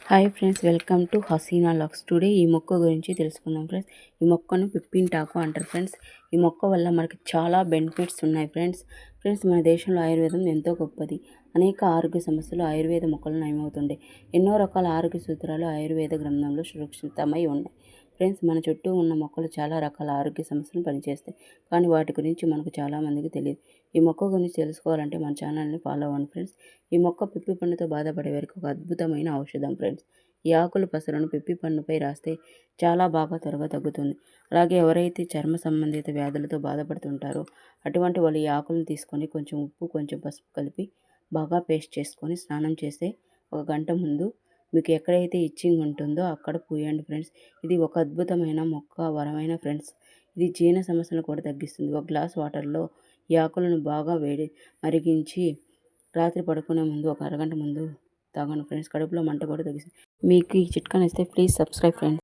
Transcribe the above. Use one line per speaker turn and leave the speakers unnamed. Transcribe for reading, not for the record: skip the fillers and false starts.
Hi friends, welcome to Haseena logs. Today ఈ మొక్క గురించి తెలుసుకుందాం ఫ్రెండ్స్. ఈ మొక్కను పిప్పింటాకు అంటారు ఫ్రెండ్స్. ఈ మొక్క వల్ల మనకి చాలా బెనిఫిట్స్ ఉన్నాయి ఫ్రెండ్స్ మన దేశంలో ఆయుర్వేదం ఎంతో గొప్పది. అనేక ఆరోగ్య సమస్యలు ఆయుర్వేద మొక్కలు నయమవుతుండే. ఎన్నో రకాల ఆరోగ్య సూత్రాలు ఆయుర్వేద గ్రంథంలో సురక్షితమై ఉన్నాయి ఫ్రెండ్స్. మన చుట్టూ ఉన్న మొక్కలు చాలా రకాల ఆరోగ్య సమస్యలను పనిచేస్తాయి, కానీ వాటి గురించి మనకు చాలామందికి తెలియదు. ఈ మొక్క గురించి తెలుసుకోవాలంటే మన ఛానల్ని ఫాలో అవ్వండి ఫ్రెండ్స్. ఈ మొక్క పిప్పి పన్నుతో బాధపడే వారికి ఒక అద్భుతమైన ఔషధం ఫ్రెండ్స్. ఈ ఆకుల పసరును పిప్పి పన్నుపై రాస్తే చాలా బాగా త్వరగా తగ్గుతుంది. అలాగే ఎవరైతే చర్మ సంబంధిత వ్యాధులతో బాధపడుతుంటారో అటువంటి వాళ్ళు ఈ ఆకులను తీసుకొని కొంచెం ఉప్పు, కొంచెం పసుపు కలిపి బాగా పేస్ట్ చేసుకొని స్నానం చేస్తే 1 గంట ముందు మీకు ఎక్కడైతే ఇచ్చింగ్ ఉంటుందో అక్కడ పూయండి ఫ్రెండ్స్. ఇది ఒక అద్భుతమైన మొక్క, వరమైన ఫ్రెండ్స్. ఇది జీర్ణ సమస్యలను కూడా తగ్గిస్తుంది. 1 గ్లాస్ వాటర్లో ఈ ఆకులను బాగా మరిగించి రాత్రి పడుకునే ముందు 1 అరగంట ముందు తాగండి ఫ్రెండ్స్. కడుపులో మంట కూడా తగ్గిస్తుంది. మీకు ఈ చిట్కా నచ్చితే ప్లీజ్ సబ్స్క్రైబ్ ఫ్రెండ్స్.